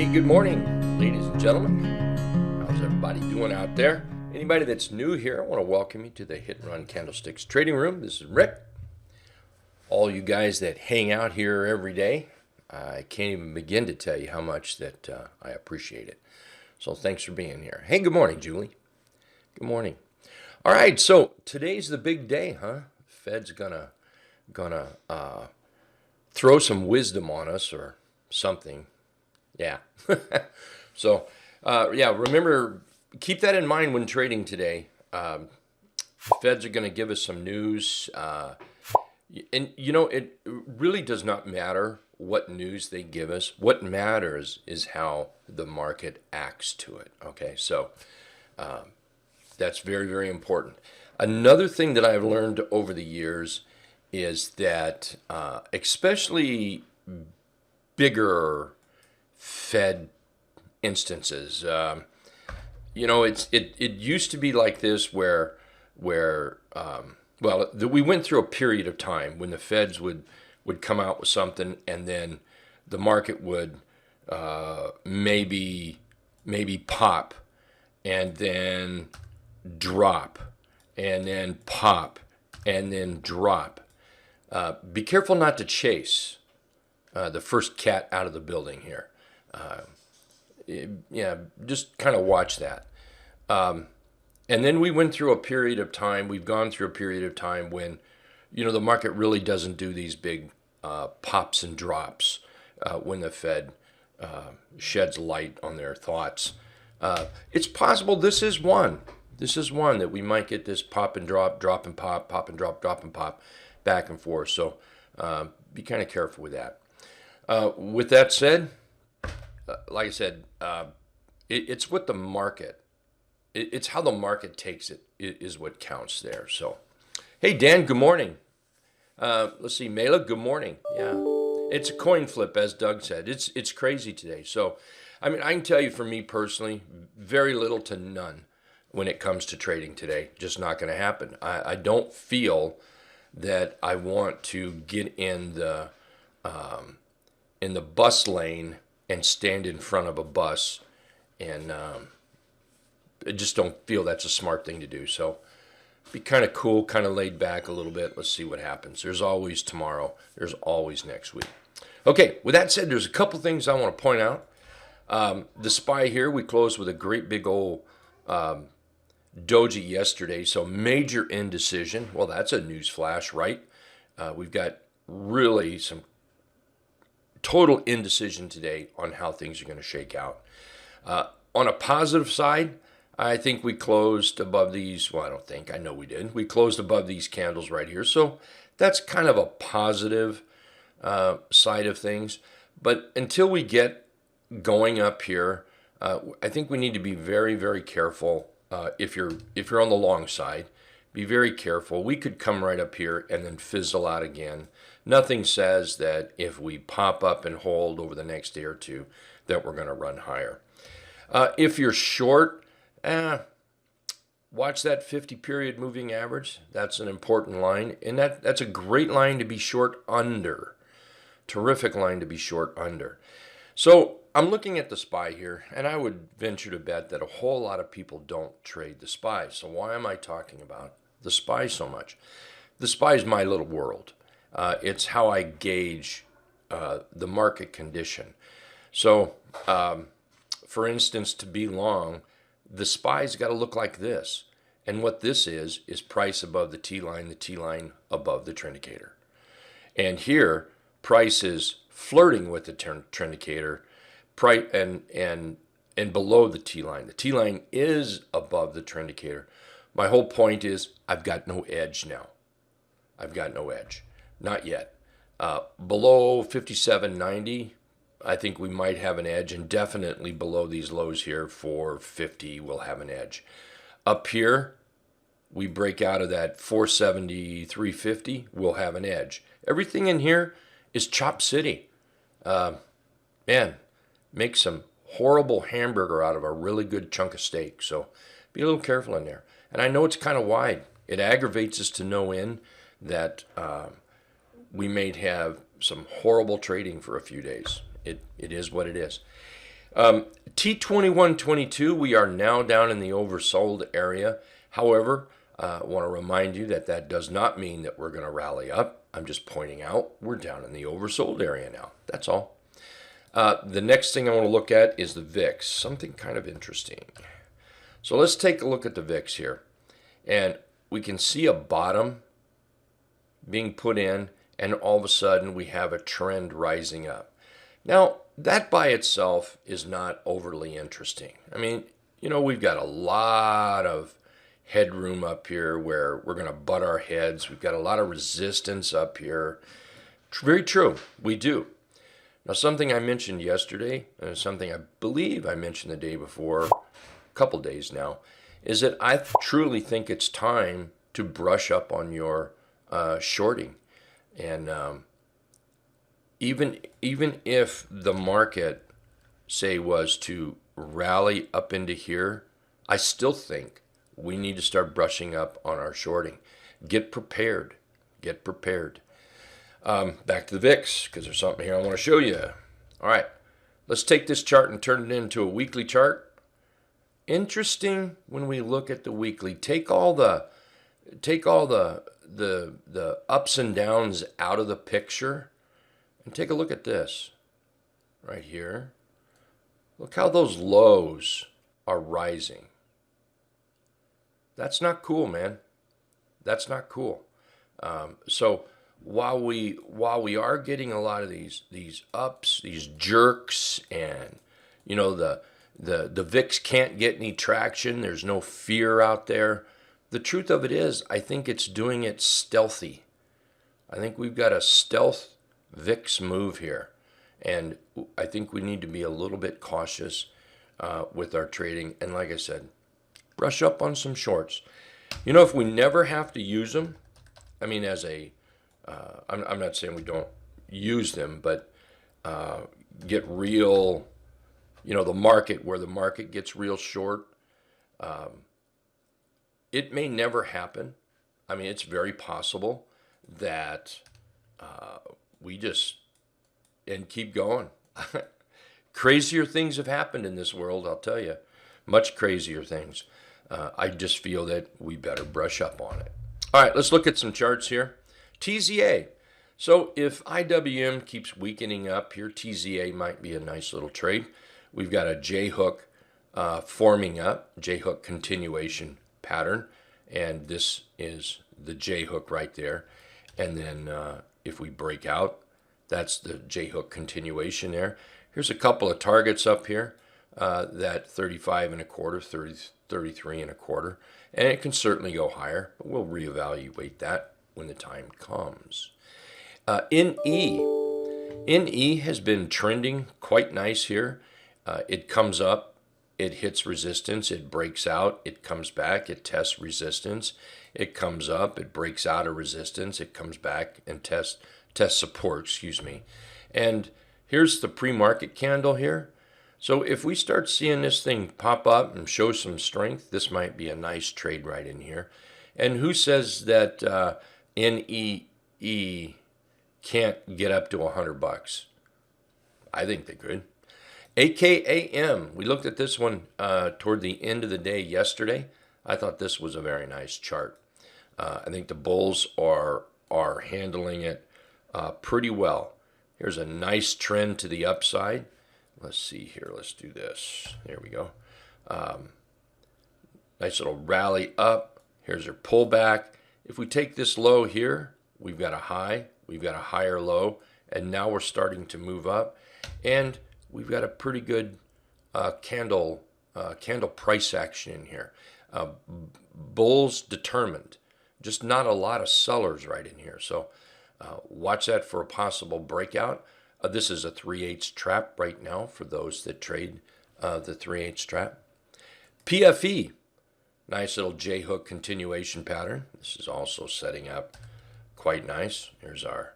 Hey, good morning, ladies and gentlemen. How's everybody doing out there? Anybody that's new here, I want to welcome you to the Hit and Run Candlesticks Trading Room. This is Rick. All you guys that hang out here every day, I can't even begin to tell you how much that I appreciate it. So thanks for being here. Hey, good morning, Julie. Good morning. All right, so today's the big day, huh? Fed's gonna throw some wisdom on us or something. Yeah. So, remember, keep that in mind when trading today. Feds are going to give us some news. And, you know, it really does not matter what news they give us. What matters is how the market acts to it. Okay, so that's very, very important. Another thing that I've learned over the years is that especially bigger Fed instances, you know, it used to be like this where we went through a period of time when the Feds would come out with something and then the market would maybe pop and then drop and then pop and then drop. Be careful not to chase the first cat out of the building here. Just kind of watch that. And then we went through a period of time, we've gone through a period of time when, you know, the market really doesn't do these big pops and drops when the Fed sheds light on their thoughts. It's possible this is one. This is one that we might get this pop and drop, drop and pop, pop and drop, drop and pop, back and forth. So be kind of careful with that. With that said, like I said, it's what the market, it's how the market takes it is what counts there. So, hey, Dan, good morning. Let's see, Mela, good morning. Yeah, it's a coin flip, as Doug said. It's crazy today. So, I mean, I can tell you for me personally, very little to none when it comes to trading today. Just not going to happen. I don't feel that I want to get in the bus lane and stand in front of a bus, and I just don't feel that's a smart thing to do. So be kind of cool, kind of laid back a little bit. Let's see what happens. There's always tomorrow. There's always next week. Okay, with that said, there's a couple things I want to point out. The SPY here, we closed with a great big old doji yesterday, so major indecision. Well, that's a news flash, right? We've got really some total indecision today on how things are going to shake out. On a positive side, I think we closed above these. Well, I know we did. We closed above these candles right here. So that's kind of a positive side of things. But until we get going up here, I think we need to be very, very careful. If you're on the long side, be very careful. We could come right up here and then fizzle out again. Nothing says that if we pop up and hold over the next day or two that we're going to run higher. If you're short, watch that 50-period moving average. That's an important line, and that's a great line to be short under. Terrific line to be short under. So I'm looking at the SPY here, and I would venture to bet that a whole lot of people don't trade the SPY. So why am I talking about the SPY so much? The SPY is my little world. It's how I gauge the market condition. So, for instance, to be long, the SPY's got to look like this. And what this is price above the T-line above the Trendicator. And here, price is flirting with the Trendicator, price and below the T-line. The T-line is above the Trendicator. My whole point is I've got no edge now. I've got no edge. Not yet. Below 57.90, I think we might have an edge, and definitely below these lows here, 450, we'll have an edge. Up here, we break out of that 470, 350, we'll have an edge. Everything in here is chop city. Man, make some horrible hamburger out of a really good chunk of steak. So be a little careful in there. And I know it's kind of wide. It aggravates us to no end that we may have some horrible trading for a few days. It is what it is. T2122, we are now down in the oversold area. However, I want to remind you that that does not mean that we're going to rally up. I'm just pointing out we're down in the oversold area now. That's all. The next thing I want to look at is the VIX, something kind of interesting. So let's take a look at the VIX here. And we can see a bottom being put in, and all of a sudden we have a trend rising up. Now, that by itself is not overly interesting. I mean, you know, we've got a lot of headroom up here where we're going to butt our heads. We've got a lot of resistance up here. Very true, we do. Now, something I mentioned yesterday, and something I believe I mentioned the day before, a couple days now, is that I truly think it's time to brush up on your shorting. And even if the market, say, was to rally up into here, I still think we need to start brushing up on our shorting. Get prepared. Get prepared. Back to the VIX, because there's something here I want to show you. All right, let's take this chart and turn it into a weekly chart. Interesting when we look at the weekly. Take all the ups and downs out of the picture and take a look at this right here. Look how those lows are rising. That's not cool, man. That's not cool. So while we are getting a lot of these ups, these jerks, and you know the VIX can't get any traction, there's no fear out there. The truth of it is, I think it's doing it stealthy. I think we've got a stealth VIX move here, and I think we need to be a little bit cautious with our trading. And like I said, brush up on some shorts. You know, if we never have to use them, I mean, as a I'm not saying we don't use them, but get real, you know, the market, where the market gets real short. It may never happen. I mean, it's very possible that we just and keep going. Crazier things have happened in this world, I'll tell you. Much crazier things. I just feel that we better brush up on it. All right, let's look at some charts here. TZA. So if IWM keeps weakening up here, TZA might be a nice little trade. We've got a J-hook forming up, J-hook continuation pattern, and this is the J-hook right there. And then if we break out, that's the J-hook continuation there. Here's a couple of targets up here, that 35 and a quarter, 33 and a quarter, and it can certainly go higher, but we'll reevaluate that when the time comes. NE has been trending quite nice here. It comes up, it hits resistance, it breaks out, it comes back, it tests resistance, it comes up, it breaks out of resistance, it comes back and tests support, And here's the pre-market candle here. So if we start seeing this thing pop up and show some strength, this might be a nice trade right in here. And who says that NEE can't get up to $100? I think they could. AKAM, we looked at this one toward the end of the day yesterday. I thought this was a very nice chart. I think the bulls are handling it pretty well. Here's a nice trend to the upside. Let's see here. Let's do this. There we go. Nice little rally up. Here's our pullback. If we take this low here, we've got a high. We've got a higher low. And now we're starting to move up. And we've got a pretty good candle price action in here. Bulls determined. Just not a lot of sellers right in here. So watch that for a possible breakout. This is a 3/8 trap right now for those that trade the 3/8 trap. PFE, nice little J-hook continuation pattern. This is also setting up quite nice. Here's our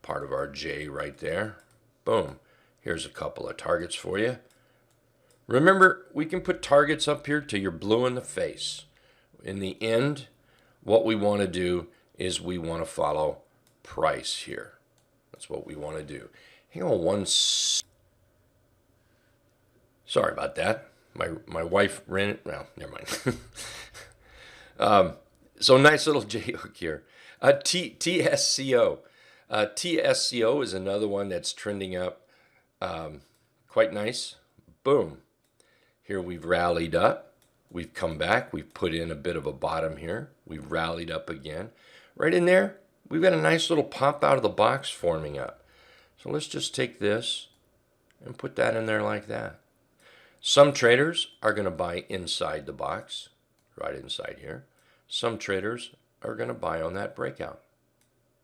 part of our J right there. Boom. Here's a couple of targets for you. Remember, we can put targets up here till you're blue in the face. In the end, what we want to do is we want to follow price here. That's what we want to do. Hang on Sorry about that. My wife ran it. Well, never mind. So nice little J hook here. TSCO. TSCO is another one that's trending up quite nice. Boom. Here we've rallied up. We've come back. We've put in a bit of a bottom here. We've rallied up again. Right in there, we've got a nice little pop out of the box forming up. So let's just take this and put that in there like that. Some traders are going to buy inside the box, right inside here. Some traders are going to buy on that breakout,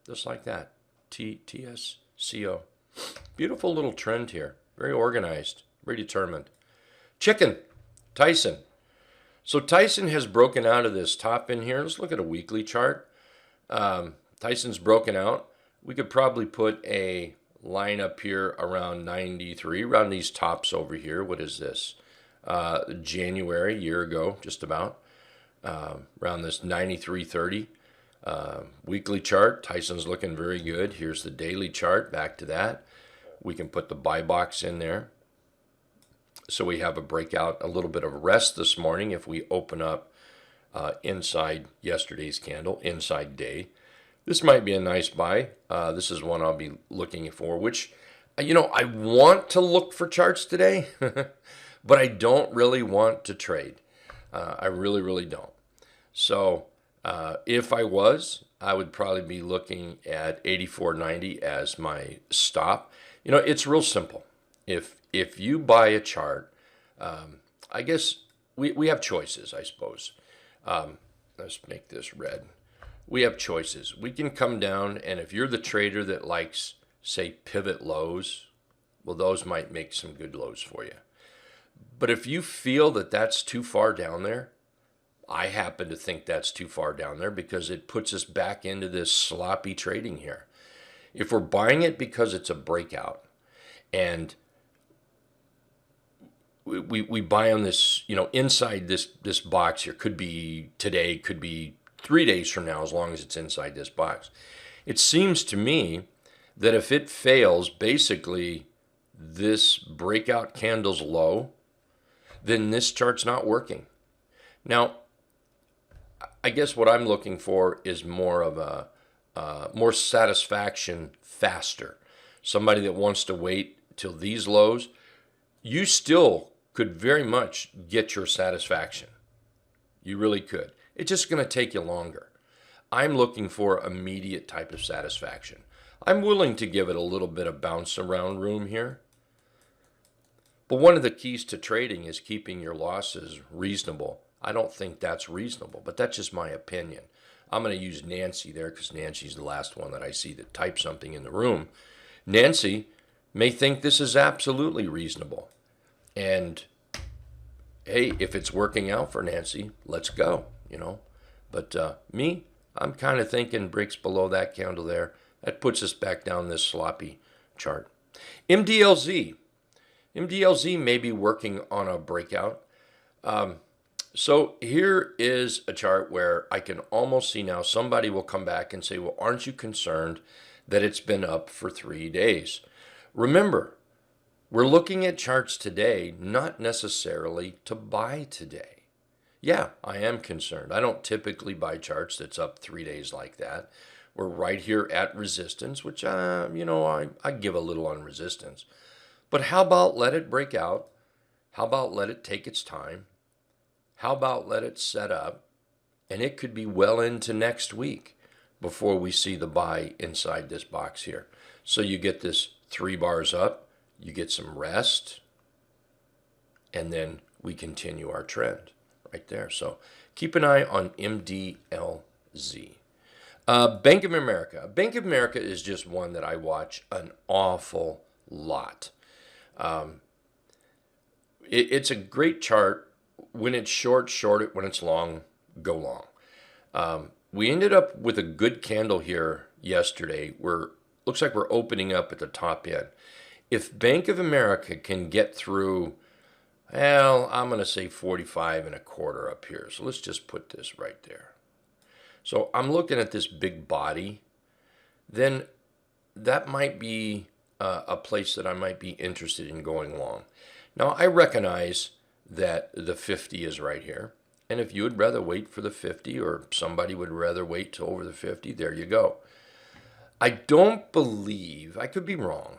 just like that. TSCO. Beautiful little trend here. Very organized, very determined. Chicken, Tyson. So Tyson has broken out of this top in here. Let's look at a weekly chart. Tyson's broken out. We could probably put a line up here around 93, around these tops over here. What is this? January, a year ago, just about. Around this 93.30. Weekly chart, Tyson's looking very good. Here's the daily chart, back to that. We can put the buy box in there. So we have a breakout, a little bit of rest this morning if we open up inside yesterday's candle, inside day. This might be a nice buy. This is one I'll be looking for, which, I want to look for charts today, but I don't really want to trade. I really, really don't. So if I was, I would probably be looking at 84.90 as my stop. It's real simple. If you buy a chart, I guess we have choices, I suppose. Let's make this red. We have choices. We can come down, and if you're the trader that likes, say, pivot lows, well, those might make some good lows for you. But if you feel that that's too far down there, I happen to think that's too far down there because it puts us back into this sloppy trading here. If we're buying it because it's a breakout, and we buy on this, inside this box here, could be today, could be 3 days from now, as long as it's inside this box. It seems to me that if it fails, basically this breakout candle's low, then this chart's not working. Now, I guess what I'm looking for is more of a more satisfaction faster. Somebody that wants to wait till these lows, you still could very much get your satisfaction. You really could. It's just going to take you longer. I'm looking for immediate type of satisfaction. I'm willing to give it a little bit of bounce around room here. But one of the keys to trading is keeping your losses reasonable. I don't think that's reasonable, but that's just my opinion. I'm going to use Nancy there because Nancy's the last one that I see that typed something in the room. Nancy may think this is absolutely reasonable. And hey, if it's working out for Nancy, let's go, But me, I'm kind of thinking breaks below that candle there. That puts us back down this sloppy chart. MDLZ. MDLZ may be working on a breakout. So here is a chart where I can almost see now somebody will come back and say, well, aren't you concerned that it's been up for 3 days? Remember, we're looking at charts today, not necessarily to buy today. Yeah, I am concerned. I don't typically buy charts that's up 3 days like that. We're right here at resistance, which, I give a little on resistance. But how about let it break out? How about let it take its time? How about let it set up? And it could be well into next week before we see the buy inside this box here. So you get this 3 bars up, you get some rest, and then we continue our trend right there. So keep an eye on MDLZ. Bank of America. Bank of America is just one that I watch an awful lot. It's a great chart. When it's short, short it. When it's long, go long. We ended up with a good candle here yesterday. Looks like we're opening up at the top end. If Bank of America can get through, well, I'm going to say 45 and a quarter up here. So let's just put this right there. So I'm looking at this big body. Then that might be a place that I might be interested in going long. Now, I recognize that the 50 is right here. And if you would rather wait for the 50, or somebody would rather wait till over the 50, there you go. I don't believe, I could be wrong,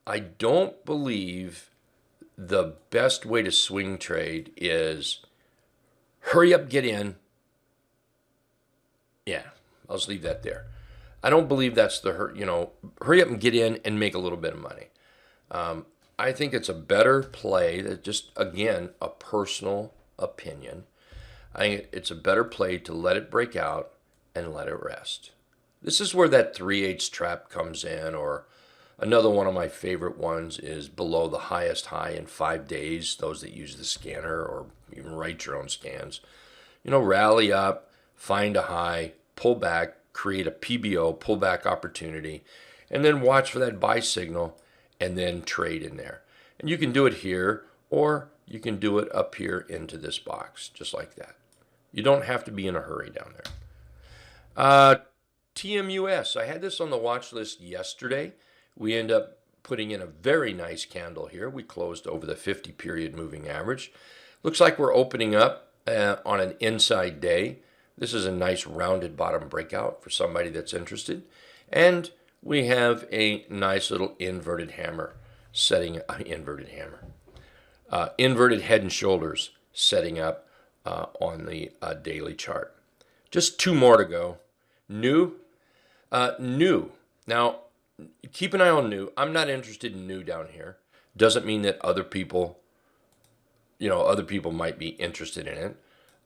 I don't believe the best way to swing trade is hurry up, get in. Yeah, I'll just leave that there. I don't believe that's the, hurry up and get in and make a little bit of money. I think it's a better play, that just, again, a personal opinion. I think it's a better play to let it break out and let it rest. This is where that 3/8 trap comes in, or another one of my favorite ones is below the highest high in 5 days, those that use the scanner or even write your own scans. Rally up, find a high, pull back, create a PBO, pullback opportunity, and then watch for that buy signal and then trade in there. And you can do it here, or you can do it up here into this box, just like that. You don't have to be in a hurry down there. TMUS, I had this on the watch list yesterday. We end up putting in a very nice candle here. We closed over the 50 period moving average. Looks like we're opening up on an inside day. This is a nice rounded bottom breakout for somebody that's interested. And we have a nice little inverted hammer setting, inverted head and shoulders setting up on the daily chart. Just 2 more to go. New. Now, keep an eye on new. I'm not interested in new down here. Doesn't mean that other people might be interested in it.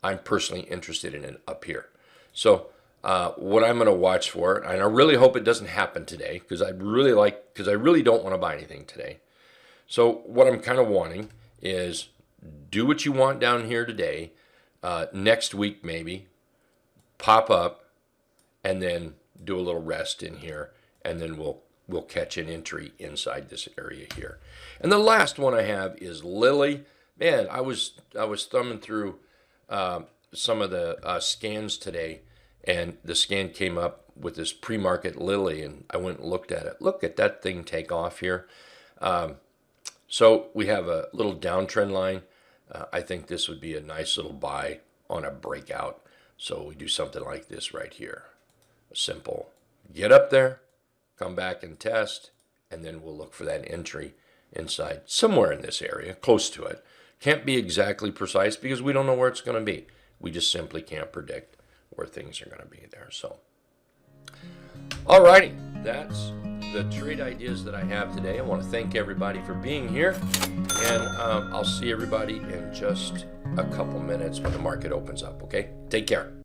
I'm personally interested in it up here. So what I'm going to watch for, and I really hope it doesn't happen today, because I really don't want to buy anything today. So what I'm kind of wanting is do what you want down here today. Next week maybe pop up, and then do a little rest in here, and then we'll catch an entry inside this area here. And the last one I have is Lily. Man, I was thumbing through some of the scans today, and the scan came up with this pre-market Lily, and I went and looked at it. Look at that thing take off here. So we have a little downtrend line. I think this would be a nice little buy on a breakout. So we do something like this right here. Simple. Get up there, come back and test, and then we'll look for that entry inside somewhere in this area, close to it. Can't be exactly precise because we don't know where it's going to be. We just simply can't predict where things are going to be there. So, alrighty, that's the trade ideas that I have today. I want to thank everybody for being here, and I'll see everybody in just a couple minutes when the market opens up. Okay, take care.